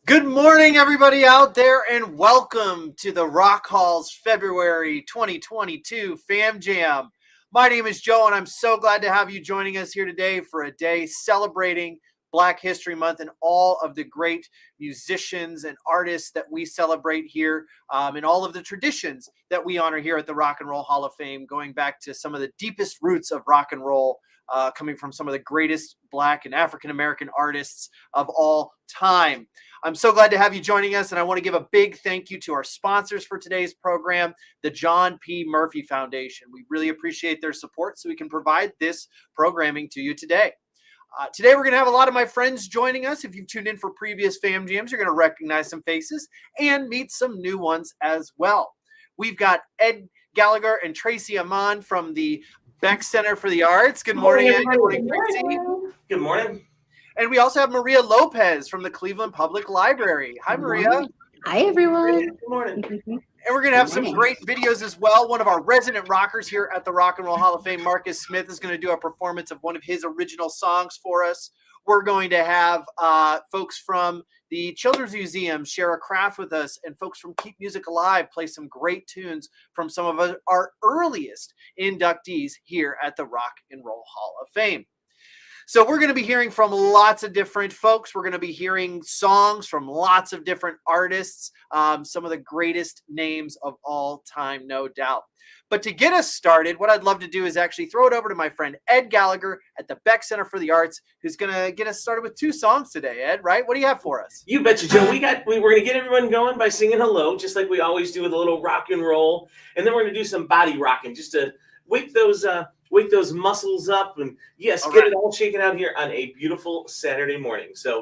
Good morning, everybody out there, and welcome to the Rock Hall's February 2022 Fam Jam. My name is Joe, and I'm so glad to have you joining us here today for a day celebrating Black History Month and all of the great musicians and artists that we celebrate here, and all of the traditions that we honor here at the Rock and Roll Hall of Fame, going back to some of the deepest roots of rock and roll, coming from some of the greatest Black and African American artists of all time. I'm so glad to have you joining us, and I want to give a big thank you to our sponsors for today's program, the John P. Murphy Foundation. We really appreciate their support so we can provide this programming to you today. Today, we're going to have a lot of my friends joining us. If you've tuned in for previous Fam Jams, you're going to recognize some faces and meet some new ones as well. We've got Ed Gallagher and Tracy Amon from the Beck Center for the Arts. Good morning, Ed. Good morning, Tracy. Good morning. And we also have Maria Lopez from the Cleveland Public Library. Hi, Maria. Hi, everyone. Good morning. And we're going to have some great videos as well. One of our resident rockers here at the Rock and Roll Hall of Fame, Marcus Smith, is going to do a performance of one of his original songs for us. We're going to have folks from the Children's Museum share a craft with us, and folks from Keep Music Alive play some great tunes from some of our earliest inductees here at the Rock and Roll Hall of Fame. So we're going to be hearing from lots of different folks. We're going to be hearing songs from lots of different artists, some of the greatest names of all time, no doubt. But to get us started, what I'd love to do is actually throw it over to my friend Ed Gallagher at the Beck Center for the Arts, who's going to get us started with two songs today. Ed, right? What do you have for us? You betcha, Joe. We're going to get everyone going by singing hello, just like we always do with a little rock and roll. And then we're going to do some body rocking just to wake those muscles up and, yes, get it all shaken out here on a beautiful Saturday morning. So,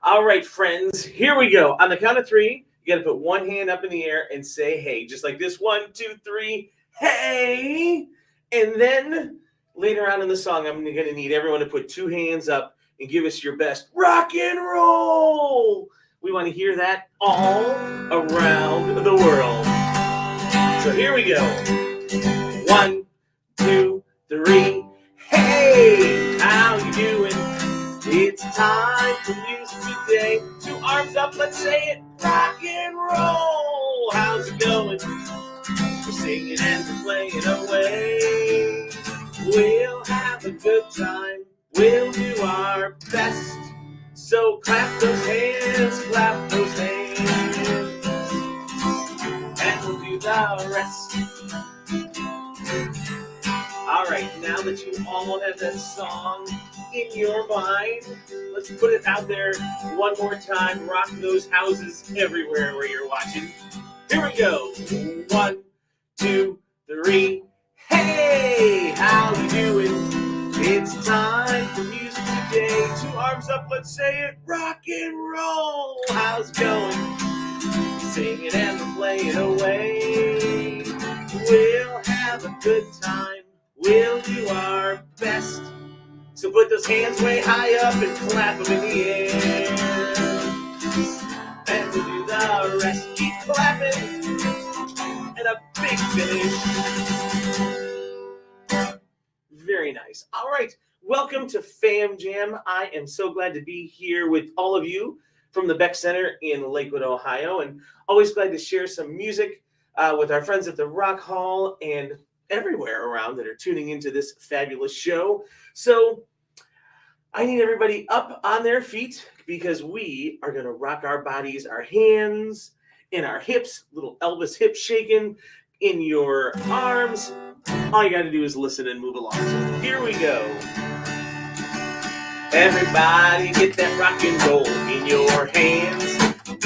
all right, friends, here we go. On the count of three, you got to put one hand up in the air and say, hey, just like this. 1, 2, 3, hey. And then later on in the song, I'm going to need everyone to put two hands up and give us your best rock and roll. We want to hear that all around the world. So here we go. 1, 2, 3, hey, how you doing? It's time for music today. Two arms up, let's say it, rock and roll. How's it going? We're singing and we're playing away. We'll have a good time. We'll do our best. So clap those hands, and we'll do the rest. All right, now that you all have that song in your mind, let's put it out there one more time. Rock those houses everywhere where you're watching. Here we go. 1, 2, 3. Hey, how you doing? It's time for music today. Two arms up, let's say it. Rock and roll. How's it going? Sing it and we're playing away. We'll have a good time. We'll do our best. So put those hands way high up and clap them in the air. And we'll do the rest. Keep clapping. And a big finish. Very nice. All right. Welcome to Fam Jam. I am so glad to be here with all of you from the Beck Center in Lakewood, Ohio. And always glad to share some music with our friends at the Rock Hall and everywhere around that are tuning into this fabulous show. So I need everybody up on their feet because we are going to rock our bodies, our hands and our hips, little Elvis hip shaking in your arms. All you got to do is listen and move along. So here we go. Everybody get that rock and roll in your hands,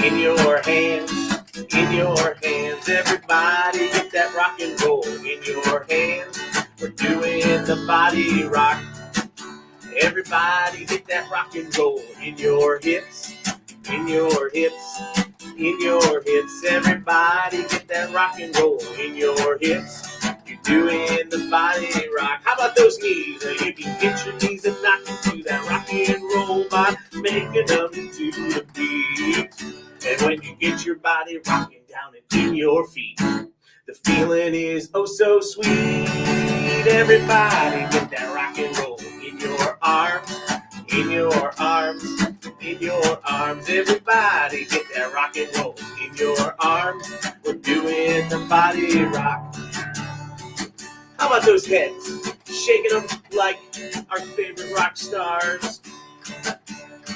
in your hands. In your hands, everybody get that rock and roll in your hands. We're doing the body rock. Everybody get that rock and roll in your hips, in your hips, in your hips. Everybody get that rock and roll in your hips. You're doing the body rock. How about those knees? You can get your knees and knock into that rock and roll by making them to the beat. And when you get your body rocking down into your feet, the feeling is oh so sweet. Everybody get that rock and roll in your arms, in your arms, in your arms. Everybody get that rock and roll in your arms. We're doing the body rock. How about those heads? Shaking them like our favorite rock stars.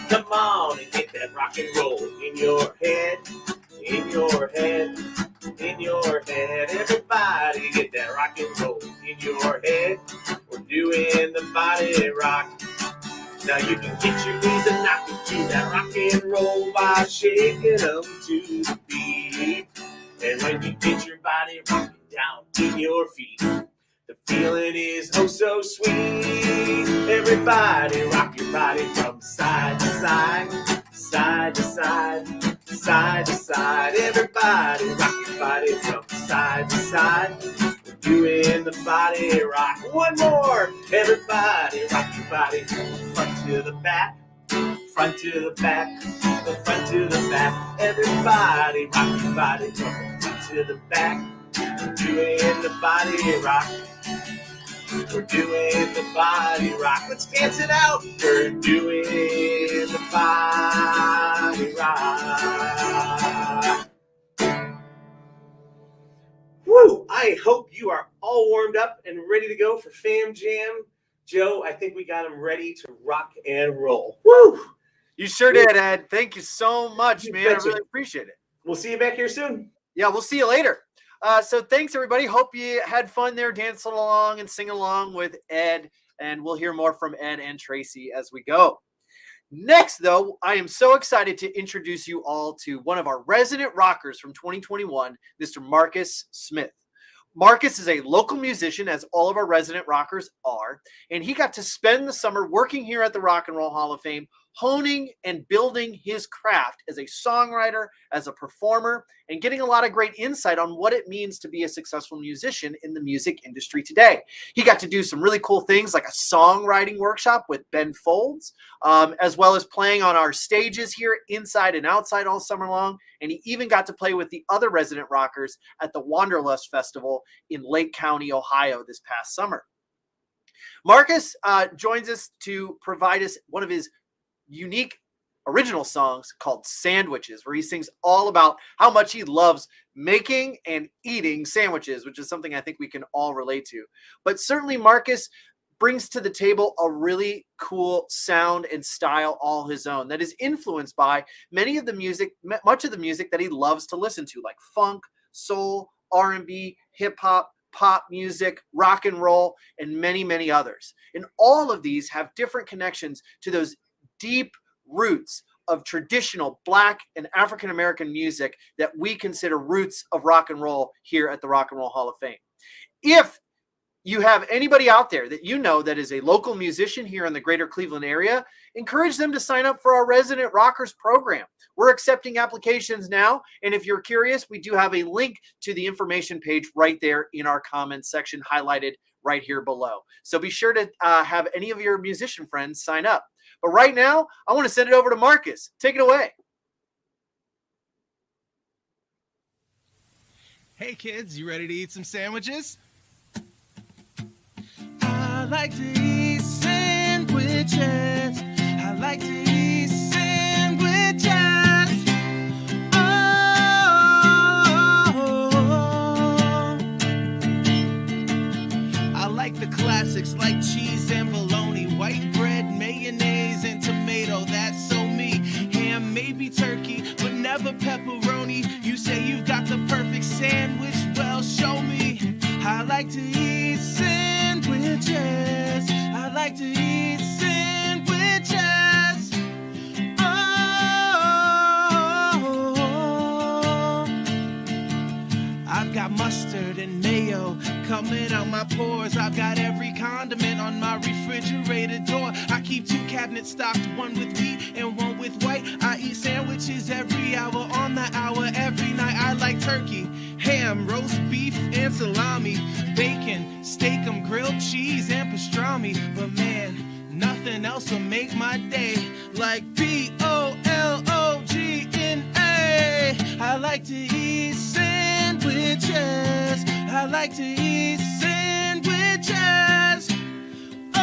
Come on and get that rock and roll in your head, in your head, in your head. Everybody get that rock and roll in your head. We're doing the body rock. Now you can get your knees and knock into that rock and roll by shaking them to the beat. And when you get your body rocking down in your feet, the feeling is oh so sweet. Everybody rock your body from side to side, side to side, side to side. Everybody rock your body from side to side. We're doing the body rock. One more. Everybody rock your body from front to the back, front to the back, the front to the back. Everybody rock your body from front to the back. We're doing the body rock. We're doing the body rock. Let's dance it out. We're doing the body rock. Woo! I hope you are all warmed up and ready to go for Fam Jam. Joe, I think we got them ready to rock and roll. Woo! You sure did, Ed. Thank you so much, You man. I betcha. really appreciate it. We'll see you back here soon. Yeah, we'll see you later. So thanks, everybody. Hope you had fun there dancing along and singing along with Ed. And we'll hear more from Ed and Tracy as we go. Next, though, I am so excited to introduce you all to one of our resident rockers from 2021, Mr. Marcus Smith. Marcus is a local musician, as all of our resident rockers are, and he got to spend the summer working here at the Rock and Roll Hall of Fame, honing and building his craft as a songwriter, as a performer, and getting a lot of great insight on what it means to be a successful musician in the music industry today. He got to do some really cool things like a songwriting workshop with Ben Folds, as well as playing on our stages here inside and outside all summer long. And he even got to play with the other resident rockers at the Wanderlust Festival in Lake County, Ohio this past summer. Marcus joins us to provide us one of his unique original songs called Sandwiches, where he sings all about how much he loves making and eating sandwiches, which is something I think we can all relate to. But certainly Marcus brings to the table a really cool sound and style all his own that is influenced by much of the music that he loves to listen to, like funk, soul, R&B, hip-hop, pop music, rock and roll, and many, many others. And all of these have different connections to those deep roots of traditional Black and African American music that we consider roots of rock and roll here at the Rock and Roll Hall of Fame. If you have anybody out there that you know that is a local musician here in the greater Cleveland area, encourage them to sign up for our Resident Rockers program. We're accepting applications now, and if you're curious, we do have a link to the information page right there in our comments section highlighted right here below. So be sure to have any of your musician friends sign up. But right now, I want to send it over to Marcus. Take it away. Hey kids, you ready to eat some sandwiches? I like to eat sandwiches. I like to eat sandwiches. I like the classics like cheese and bologna, white bread, mayonnaise, and tomato. That's so me. Ham, maybe turkey, but never pepperoni. You say you've got the perfect sandwich, well, show me. I like to eat sandwiches. I like to eat sandwiches. Oh, I've got mustard and mayo coming out my pores. I've got every condiment on my refrigerator door. I keep 2 cabinets stocked, one with wheat and one with white. I eat sandwiches every hour on the hour. Every night I like turkey, ham, roast beef, and salami, bacon, steak, grilled cheese, and pastrami. But man, nothing else will make my day like BOLOGNA. I like to eat sandwiches. I like to eat sandwiches. Oh,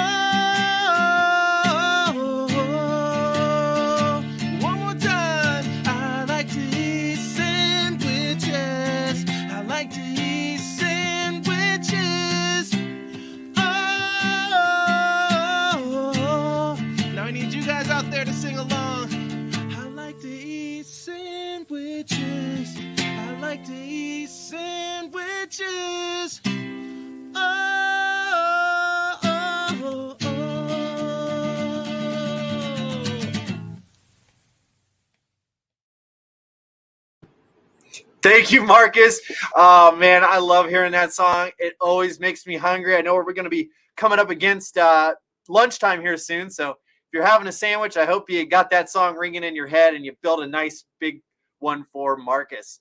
there to sing along. I like to eat sandwiches. I like to eat sandwiches. Oh, oh, oh, Thank you, Marcus. Oh, man, I love hearing that song. It always makes me hungry. I know we're going to be coming up against lunchtime here soon. So if you're having a sandwich, I hope you got that song ringing in your head and you built a nice big one for Marcus.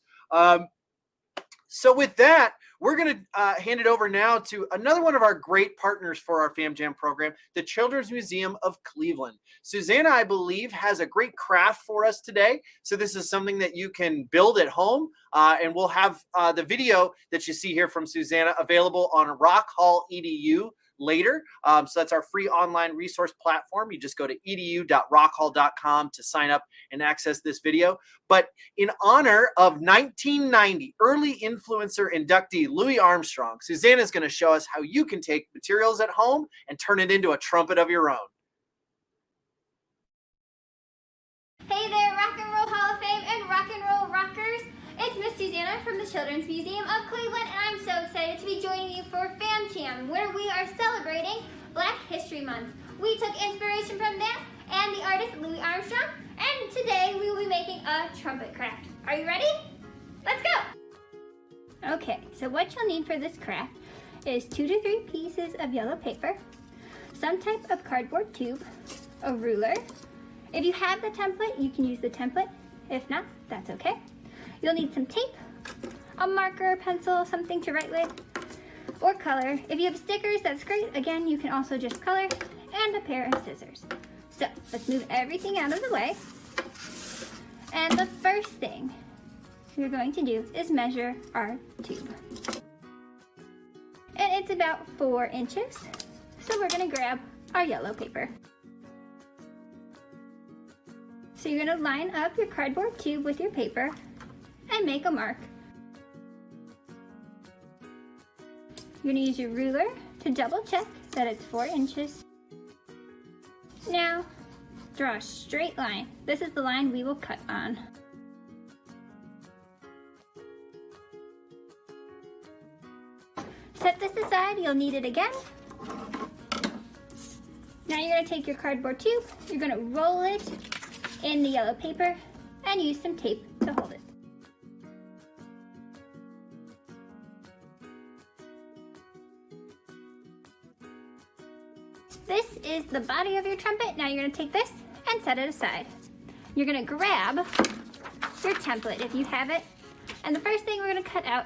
So with that, we're going to hand it over now to another one of our great partners for our Fam Jam program, the Children's Museum of Cleveland. Susanna, I believe, has a great craft for us today. So this is something that you can build at home, and we'll have the video that you see here from Susanna available on Rock Hall EDU later. So that's our free online resource platform. You just go to edu.rockhall.com to sign up and access this video. But in honor of 1990 early influencer inductee Louis Armstrong, Susanna is going to show us how you can take materials at home and turn it into a trumpet of your own. Hey there, Rock and Roll Hall of Fame and Rock and Roll Rockers. It's Miss Susanna from the Children's Museum of Cleveland, and I'm so excited to be joining you for Fam Jam, where we are celebrating Black History Month. We took inspiration from that and the artist Louis Armstrong, and today we will be making a trumpet craft. Are you ready? Let's go! Okay, so what you'll need for this craft is 2 to 3 pieces of yellow paper, some type of cardboard tube, a ruler. If you have the template, you can use the template. If not, that's okay. You'll need some tape, a marker, pencil, something to write with, or color. If you have stickers, that's great. Again, you can also just color, and a pair of scissors. So let's move everything out of the way. And the first thing we're going to do is measure our tube. And it's about 4 inches. So we're gonna grab our yellow paper. So you're gonna line up your cardboard tube with your paper and make a mark. You're gonna use your ruler to double check that it's 4 inches. Now, draw a straight line. This is the line we will cut on. Set this aside, you'll need it again. Now you're gonna take your cardboard tube, you're gonna roll it in the yellow paper and use some tape to hold it. This is the body of your trumpet. Now you're gonna take this and set it aside. You're gonna grab your template if you have it. And the first thing we're gonna cut out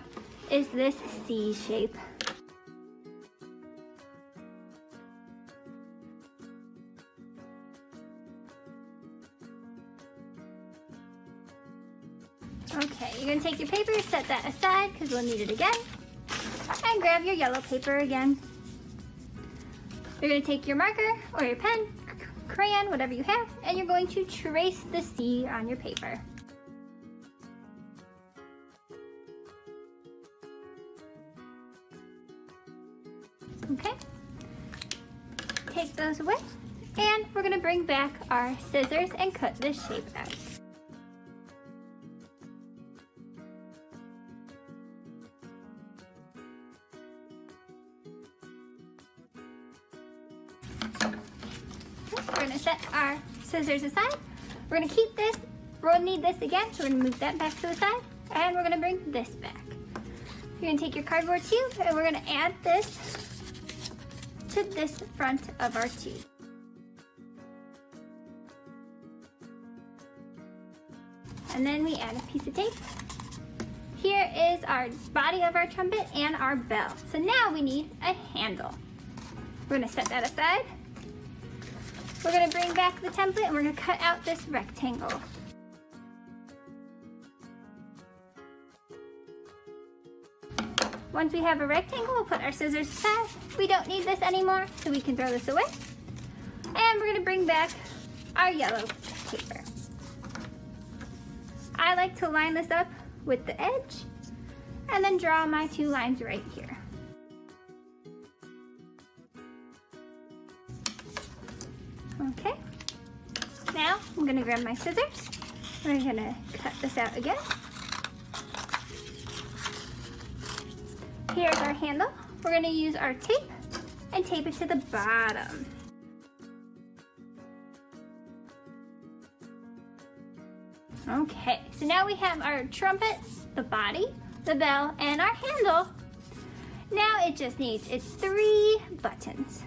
is this C shape. Okay, you're gonna take your paper, set that aside because we'll need it again. And grab your yellow paper again. You're gonna take your marker or your pen, crayon, whatever you have, and you're going to trace the C on your paper. Okay, take those away, and we're gonna bring back our scissors and cut this shape out. We're gonna set our scissors aside. We're gonna keep this. We'll need this again, so we're gonna move that back to the side, and we're gonna bring this back. You're gonna take your cardboard tube, and we're gonna add this to this front of our tube. And then we add a piece of tape. Here is our body of our trumpet and our bell. So now we need a handle. We're gonna set that aside. We're gonna bring back the template and we're gonna cut out this rectangle. Once we have a rectangle, we'll put our scissors aside. We don't need this anymore, so we can throw this away. And we're gonna bring back our yellow paper. I like to line this up with the edge and then draw my 2 lines right here. Okay, Now I'm gonna grab my scissors. We're gonna cut this out again. Here's our handle. We're gonna use our tape and tape it to the bottom. Okay, so now we have our trumpet, the body, the bell, and our handle. Now it just needs its 3 buttons.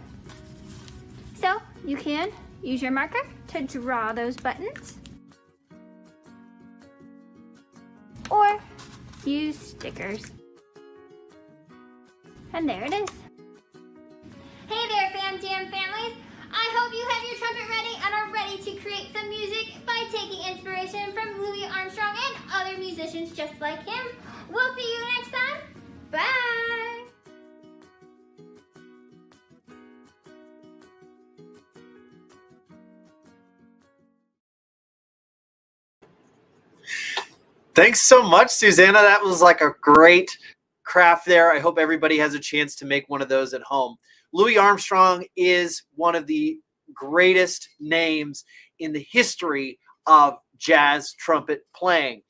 So you can use your marker to draw those buttons, or use stickers. And there it is. Hey there, Fam Jam families. I hope you have your trumpet ready and are ready to create some music by taking inspiration from Louis Armstrong and other musicians just like him. We'll see you next time. Bye. Thanks so much, Susanna. That was like a great craft there. I hope everybody has a chance to make one of those at home. Louis Armstrong is one of the greatest names in the history of jazz trumpet playing.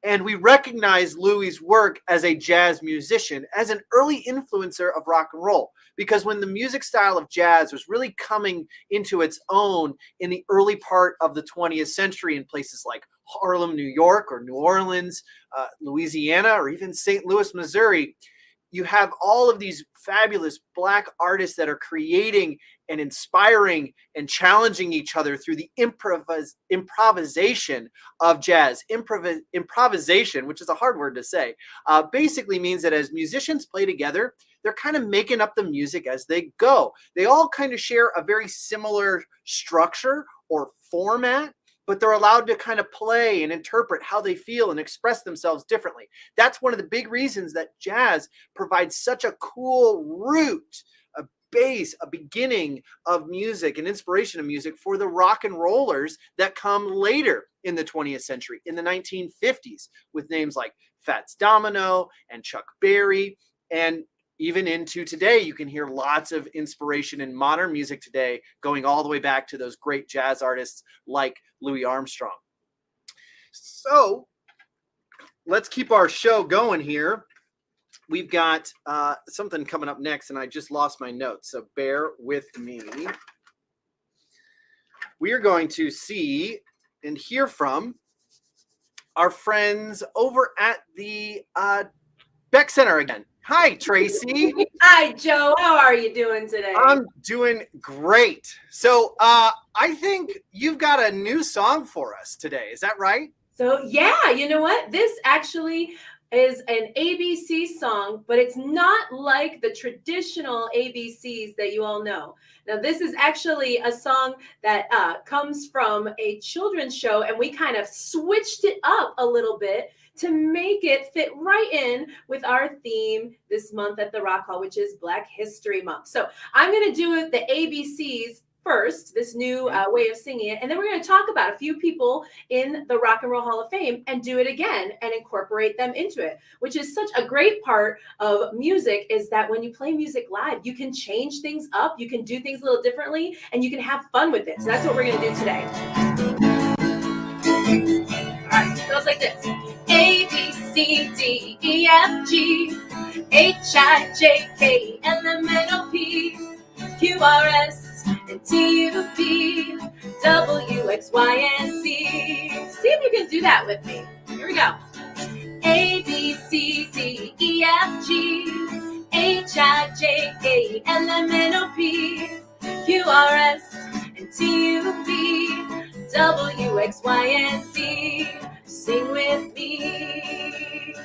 And we recognize Louis's work as a jazz musician as an early influencer of rock and roll, because when the music style of jazz was really coming into its own in the early part of the 20th century in places like Harlem, New York, or New Orleans, Louisiana, or even St. Louis, Missouri, you have all of these fabulous Black artists that are creating and inspiring and challenging each other through the improvisation of jazz. Improvisation, which is a hard word to say, basically means that as musicians play together, they're kind of making up the music as they go. They all kind of share a very similar structure or format, but they're allowed to kind of play and interpret how they feel and express themselves differently. That's one of the big reasons that jazz provides such a cool root, a base, a beginning of music, an inspiration of music for the rock and rollers that come later in the 20th century, in the 1950s, with names like Fats Domino and Chuck Berry. And even into today, you can hear lots of inspiration in modern music today, going all the way back to those great jazz artists like Louis Armstrong. So let's keep our show going here. We've got something coming up next, and I just lost my notes, so bear with me. We are going to see and hear from our friends over at the Beck Center again. Hi, Tracy. Hi, Joe. How are you doing today? I'm doing great. So I think you've got a new song for us today. Is that right? So, yeah, you know what? This actually is an ABC song, but it's not like the traditional ABCs that you all know. Now, this is actually a song that comes from a children's show, and we kind of switched it up a little bit to make it fit right in with our theme this month at the Rock Hall, which is Black History Month. So I'm going to do the ABCs first, this new way of singing it, and then we're going to talk about a few people in the Rock and Roll Hall of Fame and do it again and incorporate them into it, which is such a great part of music, is that when you play music live, you can change things up, you can do things a little differently, and you can have fun with it. So that's what we're going to do today. All right, it goes like this. A, B, C, D, E, F, G, H, I, J, K, L, M, N, O, P, Q, R, S, and T, U, V, W, X, Y, and Z. See if you can do that with me. Here we go. A, B, C, D, E, F, G, H, I, J, K, L, M, N, O, P, Q, R, S, and T, U, V, W, X, Y, and Z. Sing with me.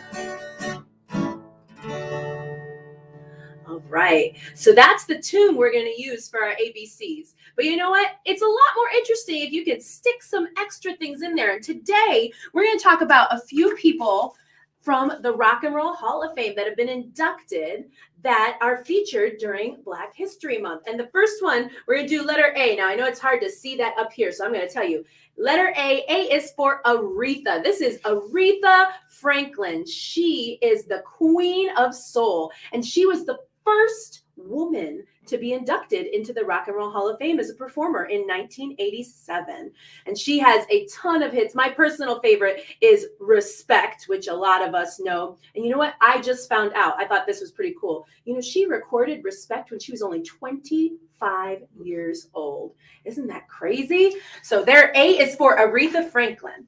All right, so that's the tune we're going to use for our ABCs. But you know what? It's a lot more interesting if you could stick some extra things in there. And today, we're going to talk about a few people from the Rock and Roll Hall of Fame that have been inducted that are featured during Black History Month. And the first one, we're going to do letter A. Now, I know it's hard to see that up here, so I'm going to tell you. Letter A. A is for Aretha. This is Aretha Franklin. She is the queen of soul, and she was the first woman to be inducted into the Rock and Roll Hall of Fame as a performer in 1987. And she has a ton of hits. My personal favorite is Respect, which a lot of us know. And you know what? I just found out. I thought this was pretty cool. You know, she recorded Respect when she was only 25 years old. Isn't that crazy? So there, A is for Aretha Franklin.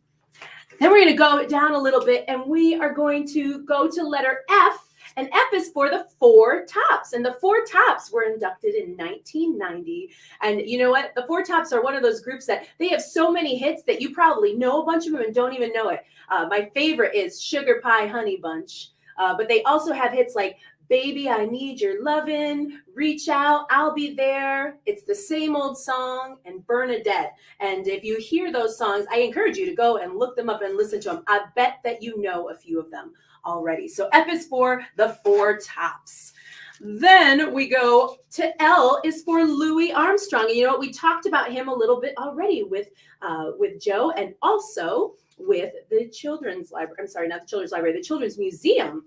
Then we're going to go down a little bit, and we are going to go to letter F. And F is for the Four Tops. And the Four Tops were inducted in 1990. And you know what? The Four Tops are one of those groups that they have so many hits that you probably know a bunch of them and don't even know it. My favorite is Sugar Pie Honey Bunch. But they also have hits like Baby, I Need Your Lovin', Reach Out, I'll Be There, It's the Same Old Song, and Bernadette. And if you hear those songs, I encourage you to go and look them up and listen to them. I bet that you know a few of them already. So F is for the Four Tops. Then we go to L is for Louis Armstrong. And you know what? We talked about him a little bit already with Joe, and also with the Children's Library. I'm sorry, not the Children's Library, the Children's Museum.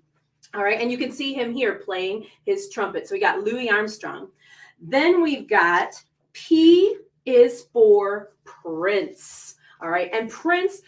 All right, and you can see him here playing his trumpet. So we got Louis Armstrong. Then we've got P is for Prince. All right, and Prince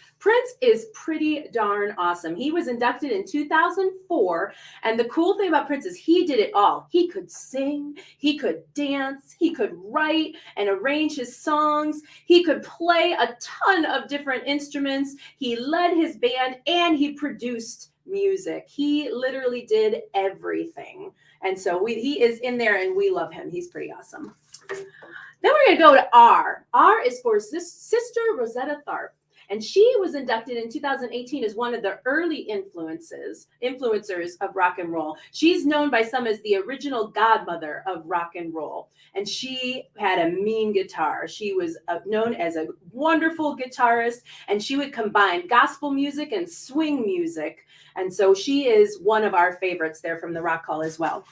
is pretty darn awesome. He was inducted in 2004, and the cool thing about Prince is he did it all. He could sing, he could dance, he could write and arrange his songs, he could play a ton of different instruments, he led his band, and he produced music. He literally did everything. And so he is in there, and we love him. He's pretty awesome. Then we're going to go to R. R is for Sister Rosetta Tharpe. And she was inducted in 2018 as one of the early influencers of rock and roll. She's known by some as the original godmother of rock and roll. And she had a mean guitar. She was known as a wonderful guitarist, and she would combine gospel music and swing music. And so she is one of our favorites there from the Rock Hall as well.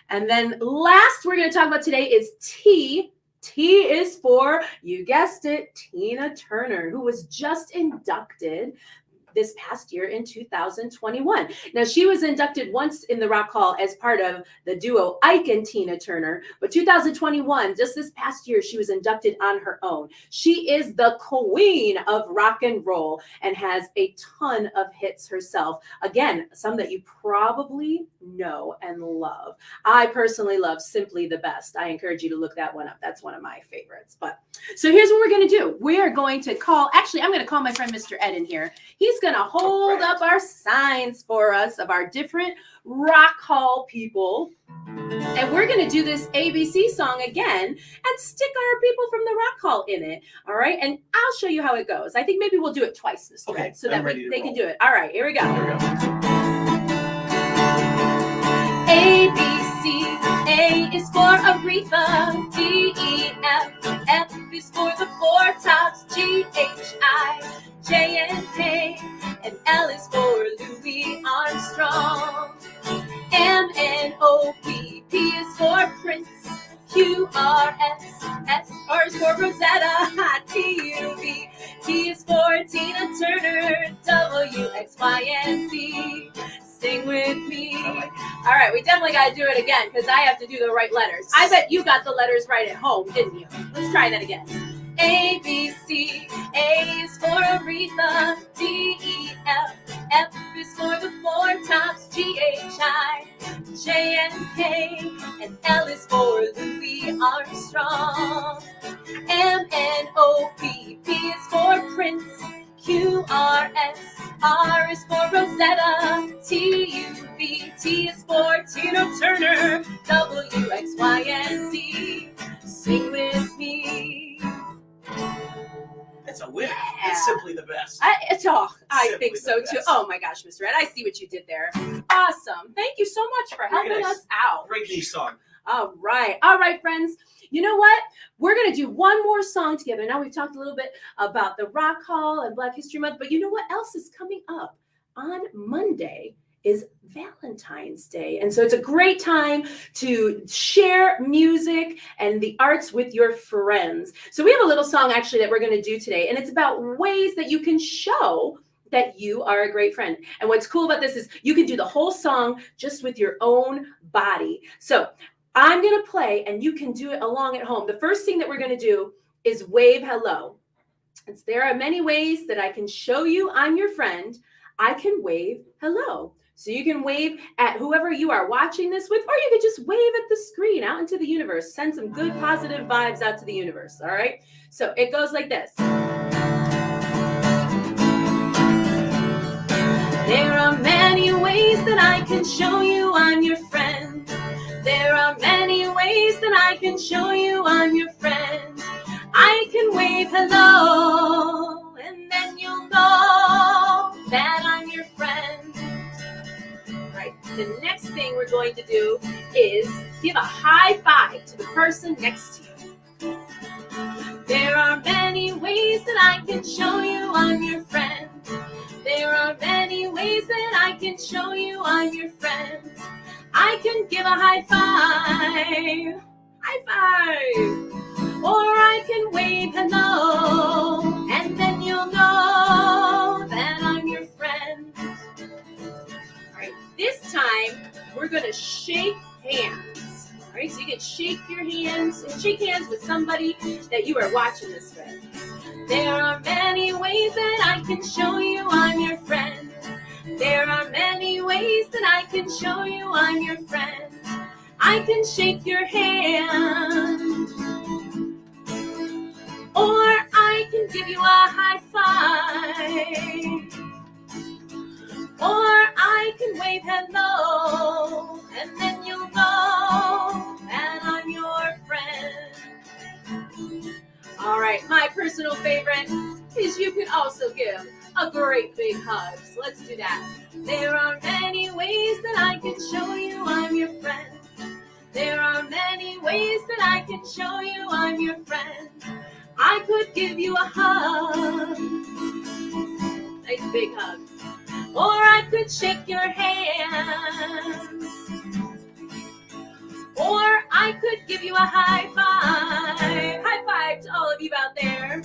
And then last we're going to talk about today is T. T is for, you guessed it, Tina Turner, who was just inducted this past year in 2021. Now, she was inducted once in the Rock Hall as part of the duo Ike and Tina Turner, but 2021, just this past year, she was inducted on her own. She is the queen of rock and roll and has a ton of hits herself. Again, some that you probably know and love. I personally love Simply the Best. I encourage you to look that one up. That's one of my favorites. But so here's what we're going to do. We are going to call, actually, I'm going to call my friend Mr. Ed in here. He's going to hold up our signs for us of our different Rock Hall people. And we're going to do this ABC song again and stick our people from the Rock Hall in it. All right. And I'll show you how it goes. I think maybe we'll do it twice, Mr. Ed, so that they can do it. All right. Here we go. A, B, C. A is for Aretha. D, E, F. F is for the Four Tops. G, H, I. J and K, and L is for Louis Armstrong. M, N, O, P, P is for Prince. Q, R, S, S, R is for Rosetta. T, U, V, T is for Tina Turner. W, X, Y, and Z. Sing with me. All right, we definitely got to do it again because I have to do the right letters. I bet you got the letters right at home, didn't you? Let's try that again. A, B, C. A is for Aretha. D, E, F. F is for the Four Tops. G, H, I. J, and K. And L is for Louis Armstrong. M, N, O, P. P is for Prince. Q, R, S. R is for Rosetta. T, U, V. T is for Tina Turner. W, X, Y, and Z. Sing with me. It's a winner. Yeah. It's Simply the Best. I think so too. Oh my gosh, Mr. Ed, I see what you did there. Awesome. Thank you so much for helping us out. Great niche song. All right, friends. You know what? We're going to do one more song together. Now we've talked a little bit about the Rock Hall and Black History Month, but you know what else is coming up? On Monday is Valentine's Day. And so it's a great time to share music and the arts with your friends. So we have a little song actually that we're going to do today, and it's about ways that you can show that you are a great friend. And what's cool about this is you can do the whole song just with your own body. So I'm going to play, and you can do it along at home. The first thing that we're going to do is wave hello. There are many ways that I can show you I'm your friend. I can wave hello. So you can wave at whoever you are watching this with, or you could just wave at the screen out into the universe. Send some good positive vibes out to the universe, all right? So it goes like this. There are many ways that I can show you I'm your friend. There are many ways that I can show you I'm your friend. I can wave hello, and then you'll know that I'm your friend. All right, the next thing we're going to do is give a high five to the person next to you. There are many ways that I can show you I'm your friend. There are many ways that I can show you I'm your friend. I can give a high five, or I can wave hello, and then you'll know that I'm your friend. All right, this time we're gonna shake hands. All right, so you can shake your hands and shake hands with somebody that you are watching this with. There are many ways that I can show you I'm your friend. There are many ways that I can show you I'm your friend. I can shake your hand, or I can give you a high five, or I can wave hello, and then you'll know that I'm your friend. All right, my personal favorite is you can also give a great big hug. So let's do that. There are many ways that I can show you I'm your friend. There are many ways that I can show you I'm your friend. I could give you a hug, nice big hug, or I could shake your hand, or I could give you a high five to all of you out there,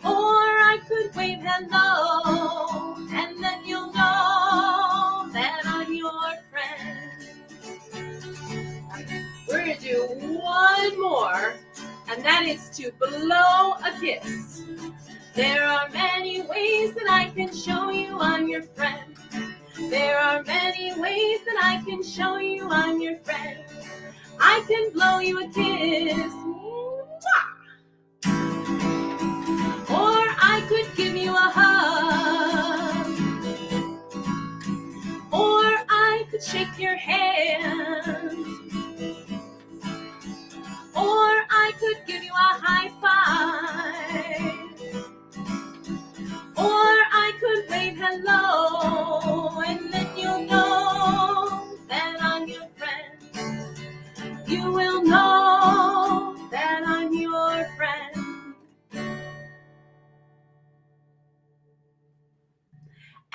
or I could wave hello, and then you'll know that I'm your friend. We're gonna do one more, and that is to blow a kiss. There are many ways that I can show you I'm your friend. There are many ways that I can show you I'm your friend. I can blow you a kiss. Or I could give you a hug. Or I could shake your hand. Or I could give you a high five. Or I could wave hello, and then you'll know that I'm your friend. You will know that I'm your friend.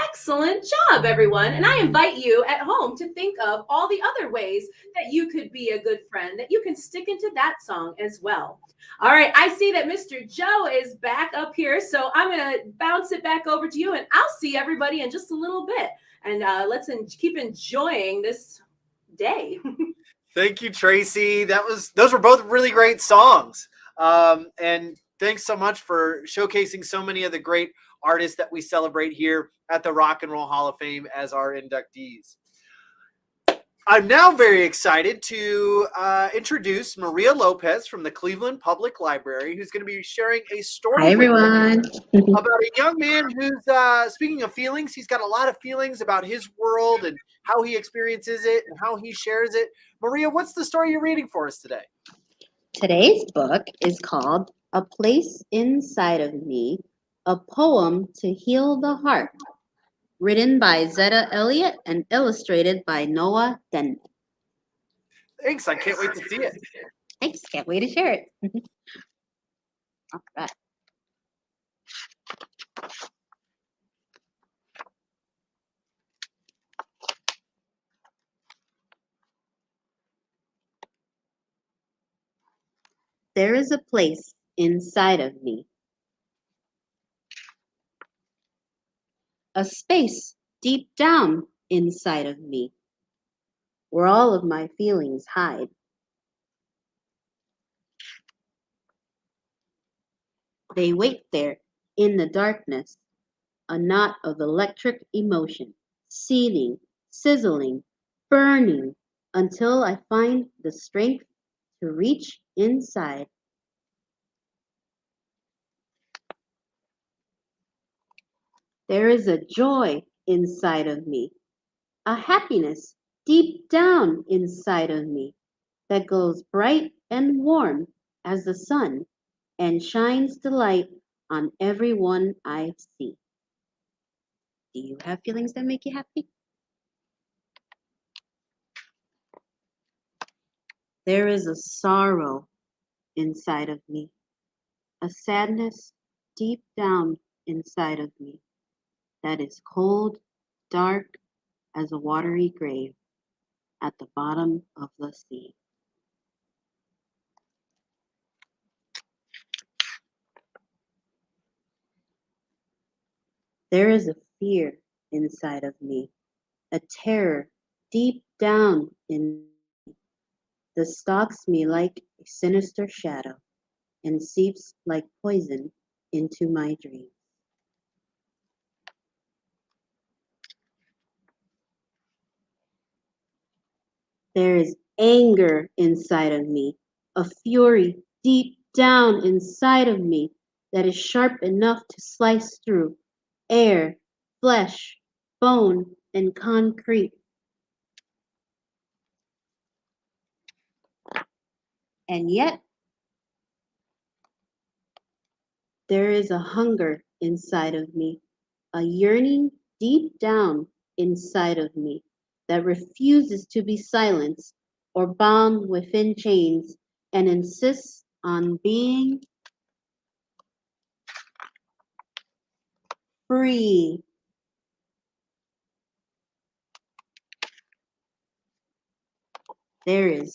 Excellent job, everyone. And I invite you at home to think of all the other ways that you could be a good friend, that you can stick into that song as well. All right, I see that Mr. Joe is back up here, so I'm going to bounce it back over to you, and I'll see everybody in just a little bit. And let's keep enjoying this day. Thank you, Tracy. Those were both really great songs. And thanks so much for showcasing so many of the great artists that we celebrate here at the Rock and Roll Hall of Fame as our inductees. I'm now very excited to introduce Maria Lopez from the Cleveland Public Library, who's going to be sharing a story Hi, everyone. about a young man who's, speaking of feelings, he's got a lot of feelings about his world and how he experiences it and how he shares it. Maria, what's the story you're reading for us today? Today's book is called A Place Inside of Me, a poem to heal the heart, written by Zetta Elliott and illustrated by Noah Denman. Thanks. I can't wait to see it. Thanks. Can't wait to share it. All right. There is a place inside of me, a space deep down inside of me, where all of my feelings hide. They wait there in the darkness, a knot of electric emotion, seething, sizzling, burning, until I find the strength to reach inside. There is a joy inside of me, a happiness deep down inside of me that glows bright and warm as the sun and shines delight on everyone I see. Do you have feelings that make you happy? There is a sorrow inside of me, a sadness deep down inside of me that is cold, dark as a watery grave at the bottom of the sea. There is a fear inside of me, a terror deep down in that stalks me like a sinister shadow and seeps like poison into my dreams. There is anger inside of me, a fury deep down inside of me that is sharp enough to slice through air, flesh, bone, and concrete. And yet, there is a hunger inside of me, a yearning deep down inside of me that refuses to be silenced or bound within chains and insists on being free. There is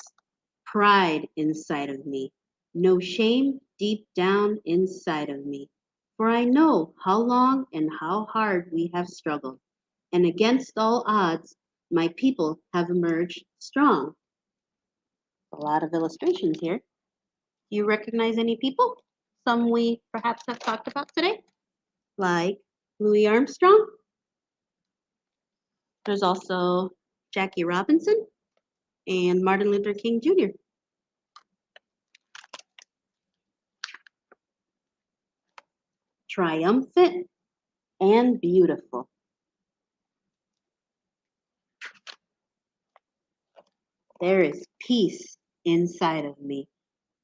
pride inside of me, no shame deep down inside of me. For I know how long and how hard we have struggled, and against all odds, my people have emerged strong. A lot of illustrations here. Do you recognize any people? Some we perhaps have talked about today, like Louis Armstrong. There's also Jackie Robinson and Martin Luther King Jr. Triumphant and beautiful. There is peace inside of me,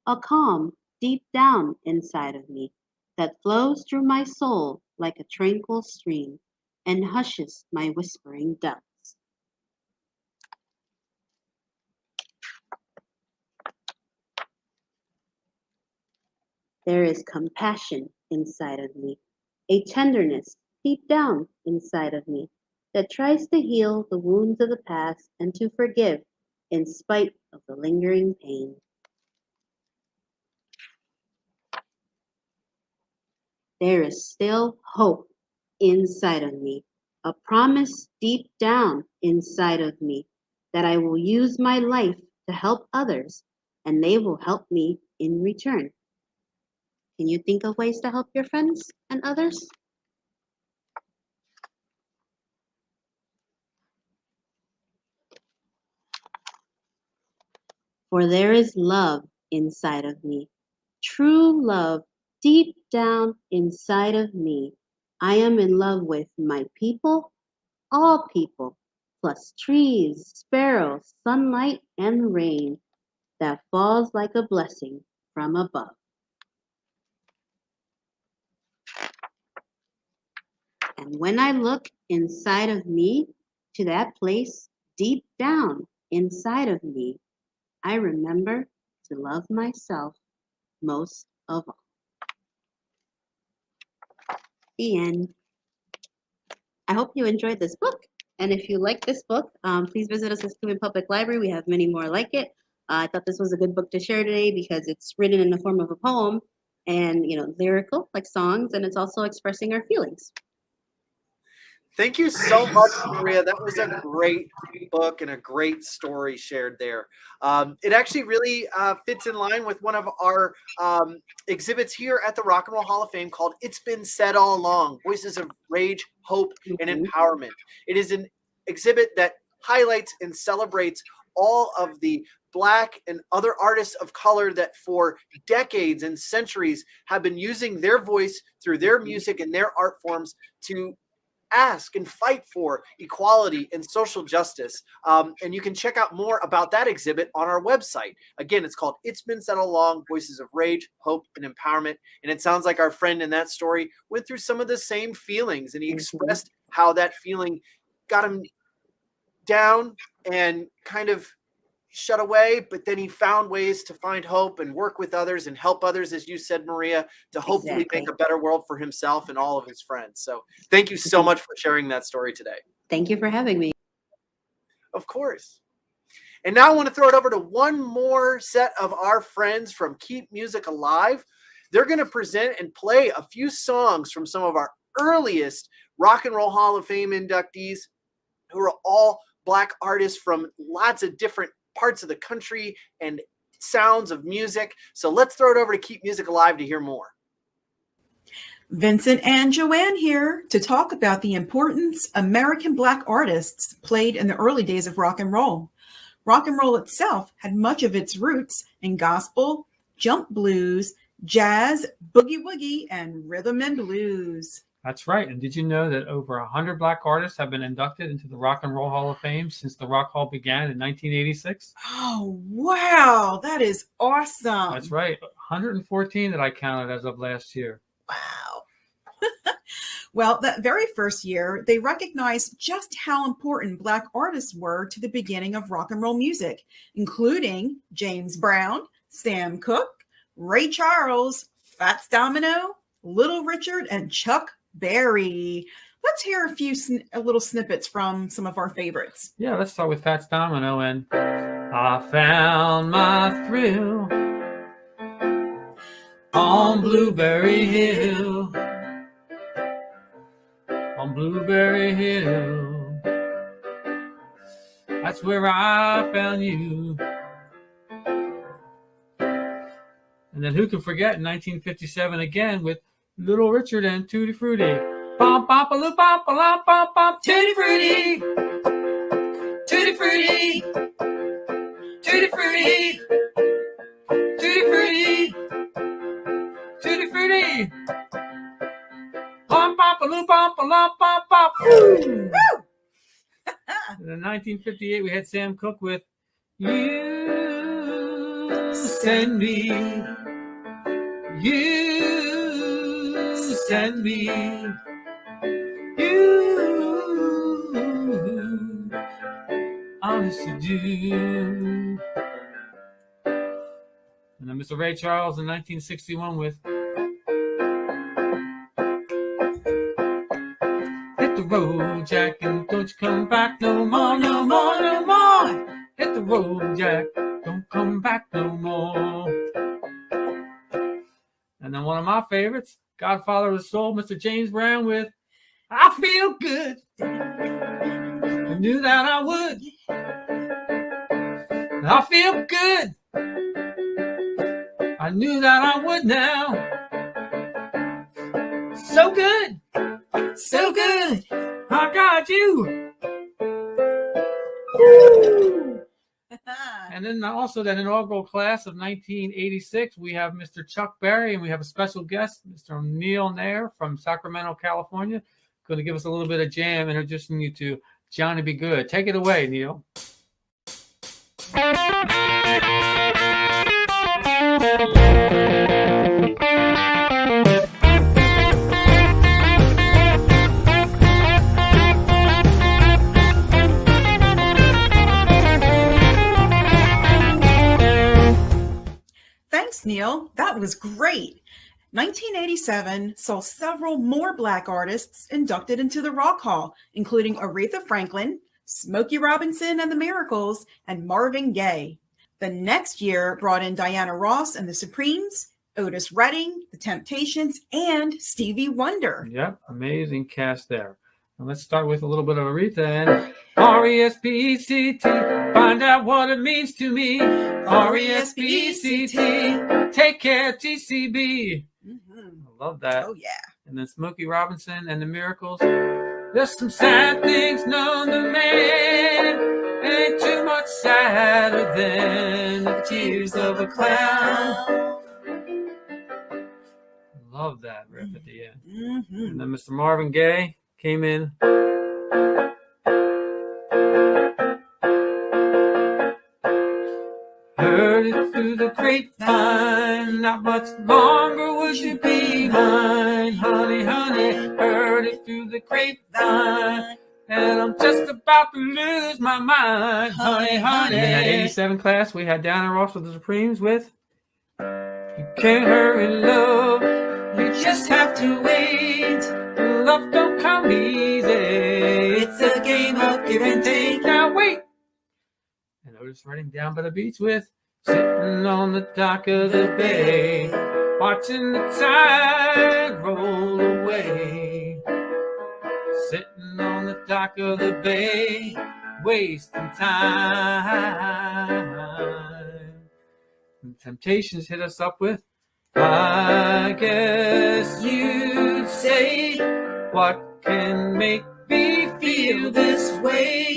a calm deep down inside of me that flows through my soul like a tranquil stream and hushes my whispering doubts. There is compassion inside of me, a tenderness deep down inside of me that tries to heal the wounds of the past and to forgive in spite of the lingering pain. There is still hope inside of me, a promise deep down inside of me that I will use my life to help others and they will help me in return. Can you think of ways to help your friends and others? For there is love inside of me, true love deep down inside of me. I am in love with my people, all people, plus trees, sparrows, sunlight, and rain that falls like a blessing from above. And when I look inside of me to that place deep down inside of me, I remember to love myself most of all. The end. I hope you enjoyed this book. And if you like this book, please visit us at Cleveland Public Library. We have many more like it. I thought this was a good book to share today because it's written in the form of a poem and, lyrical, like songs, and it's also expressing our feelings. Thank you so much, Maria. That was a great book and a great story shared there. It actually really fits in line with one of our exhibits here at the Rock and Roll Hall of Fame called It's Been Said All Along, Voices of Rage, Hope, and Mhm. Empowerment. It is an exhibit that highlights and celebrates all of the Black and other artists of color that for decades and centuries have been using their voice through their music and their art forms to ask and fight for equality and social justice. And you can check out more about that exhibit on our website. Again, it's called It's Been Said All Along, Voices of Rage, Hope, and Empowerment. And it sounds like our friend in that story went through some of the same feelings, and he expressed how that feeling got him down and kind of shut away, but then he found ways to find hope and work with others and help others, as you said, Maria, to hopefully make a better world for himself and all of his friends. So thank you so much for sharing that story today. Thank you for having me. Of course. And now I want to throw it over to one more set of our friends from Keep Music Alive. They're going to present and play a few songs from some of our earliest Rock and Roll Hall of Fame inductees, who are all Black artists from lots of different parts of the country and sounds of music. So let's throw it over to Keep Music Alive to hear more. Vincent and Joanne here to talk about the importance American Black artists played in the early days of rock and roll. Rock and roll itself had much of its roots in gospel, jump blues, jazz, boogie woogie, and rhythm and blues. That's right. And did you know that over 100 Black artists have been inducted into the Rock and Roll Hall of Fame since the Rock Hall began in 1986? Oh, wow. That is awesome. That's right. 114 that I counted as of last year. Wow. Well, that very first year, they recognized just how important Black artists were to the beginning of rock and roll music, including James Brown, Sam Cooke, Ray Charles, Fats Domino, Little Richard, and Chuck Berry. Let's hear a few little snippets from some of our favorites. Yeah, let's start with Fats Domino and I found my thrill on Blueberry Hill. On Blueberry Hill. That's where I found you. And then who can forget in 1957 again with Little Richard and Tutti Frutti. Bum, bum, ba, bum, ba, bum, bum, Tutti Frutti. Tutti Frutti. Tutti Frutti. Tutti Frutti. Tutti Frutti. Bum, bum, ba, bum, ba, bum, bum. And in 1958, we had Sam Cooke with You Send Me. You send me, you honest to do. And then Mr. Ray Charles in 1961 with Hit the road, Jack, and don't you come back no more, no more, no more. Hit the road, Jack, don't come back no more. And then one of my favorites, Godfather of the Soul, Mr. James Brown with I Feel Good. I knew that I would. I feel good. I knew that I would now. So good. So good. I got you. Woo. And then also that inaugural class of 1986, we have Mr. Chuck Berry, and we have a special guest, Mr. Neil Nair from Sacramento, California, going to give us a little bit of jam, introducing you to Johnny Be Good. Take it away, Neil. Thanks, Neil. That was great. 1987 saw several more Black artists inducted into the Rock Hall, including Aretha Franklin, Smokey Robinson and the Miracles, and Marvin Gaye. The next year brought in Diana Ross and the Supremes, Otis Redding, The Temptations, and Stevie Wonder. Yep, amazing cast there. And let's start with a little bit of Aretha and R-E-S-P-E-C-T. Find out what it means to me. R-E-S-P-E-C-T. Take care, TCB. I love that. Oh, yeah. And then Smokey Robinson and the Miracles. There's some sad things known to man. Ain't too much sadder than the tears of a clown. Love that riff at the end. Mm-hmm. And then Mr. Marvin Gaye came in. Heard it through the grapevine, not much longer would you be mine. Honey, honey, heard it through the grapevine, and I'm just about to lose my mind. Honey, honey. In that 87 class, we had Diana Ross with the Supremes with You Can't Hurry Love, You Just Have to Wait. Love don't come easy, it's a game of give and take. Now wait. And Otis Redding down by the beach with Sitting on the dock of the bay, watching the tide roll away. Sitting on the dock of the bay, wasting time. And Temptations hit us up with I guess you'd say, what can make me feel this way?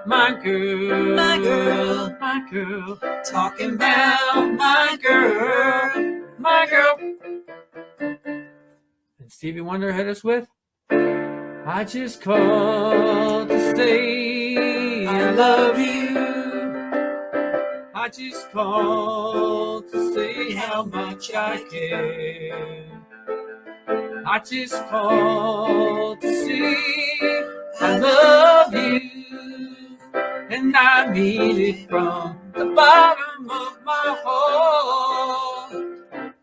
My girl, my girl, my girl, talking about my girl, my girl. And Stevie Wonder hit us with I just called to say I love you. I just called to say how much I care. I just called to say I love you. And I mean it from the bottom of my heart.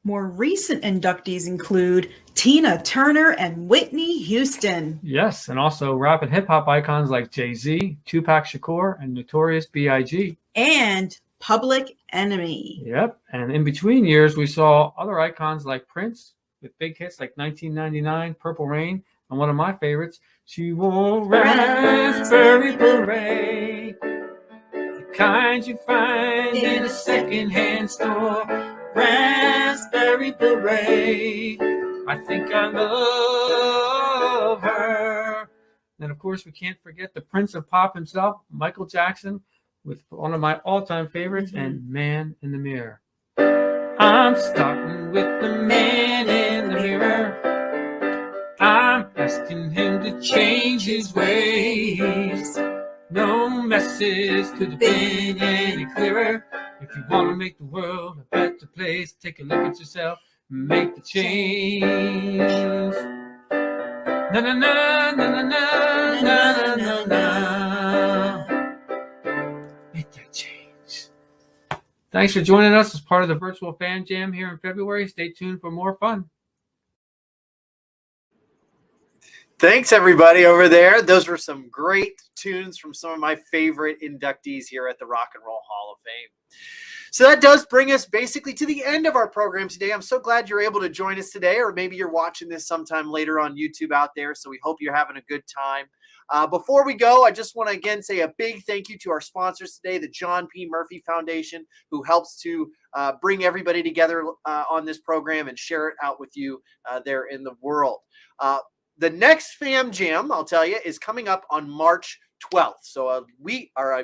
More recent inductees include Tina Turner and Whitney Houston. Yes, and also rap and hip-hop icons like Jay-Z, Tupac Shakur, and Notorious B.I.G. And Public Enemy. Yep, and in between years, we saw other icons like Prince with big hits like 1999, Purple Rain, and one of my favorites, She Wore Raspberry Beret, the kind you find in a secondhand store. Raspberry Beret, I think I love her. And of course, we can't forget the Prince of Pop himself, Michael Jackson, with one of my all-time favorites, and Man in the Mirror. I'm starting with the man in the mirror. I'm asking him to change his ways. No message could have been any clearer. If you want to make the world a better place, take a look at yourself and make the change. Na na na na na na na na na. Make that change. Thanks for joining us as part of the virtual fan jam here in February. Stay tuned for more fun. Thanks, everybody over there. Those were some great tunes from some of my favorite inductees here at the Rock and Roll Hall of Fame. So that does bring us basically to the end of our program today. I'm so glad you're able to join us today, or maybe you're watching this sometime later on YouTube out there. So we hope you're having a good time. Before we go, I just want to again say a big thank you to our sponsors today, the John P. Murphy Foundation, who helps to bring everybody together on this program and share it out with you there in the world. The next Fam Jam, I'll tell you, is coming up on March 12th. So a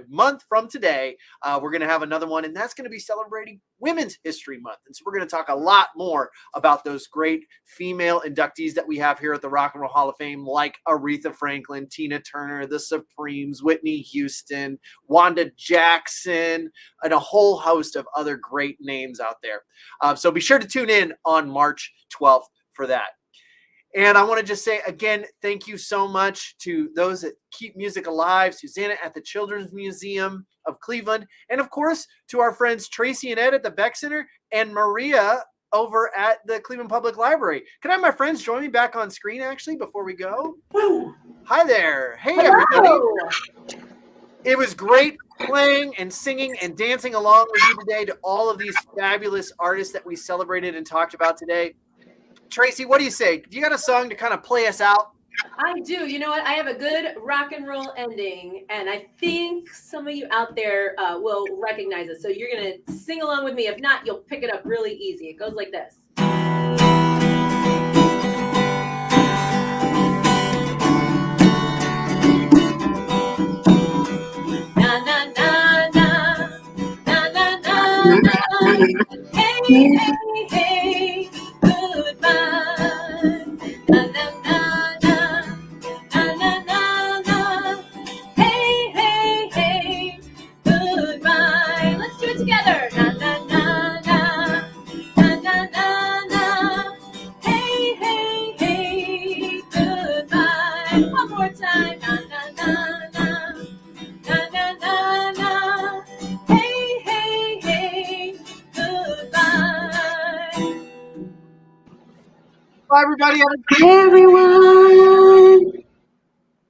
month from today, we're going to have another one, and that's going to be celebrating Women's History Month. And so we're going to talk a lot more about those great female inductees that we have here at the Rock and Roll Hall of Fame, like Aretha Franklin, Tina Turner, the Supremes, Whitney Houston, Wanda Jackson, and a whole host of other great names out there. So be sure to tune in on March 12th for that. And I want to just say, again, thank you so much to those that keep music alive, Susanna at the Children's Museum of Cleveland, and, of course, to our friends Tracy and Ed at the Beck Center and Maria over at the Cleveland Public Library. Can I have my friends join me back on screen, actually, before we go? Woo. Hi there. Hey, Hello. everybody. It was great playing and singing and dancing along with you today to all of these fabulous artists that we celebrated and talked about today. Tracy, what do you say? Do you got a song to kind of play us out? I do. You know what? I have a good rock and roll ending, and I think some of you out there will recognize it. So you're going to sing along with me. If not, you'll pick it up really easy. It goes like this. Na na na na na na na na. Hey hey hey, goodbye. Na na na na na na na na. Hey hey hey, goodbye. Let's do it together. Na na na na na na na na. Hey hey hey, goodbye. One more time. Na na na na. Na na na na. Hey hey hey, goodbye. Bye, everybody. Hey everyone.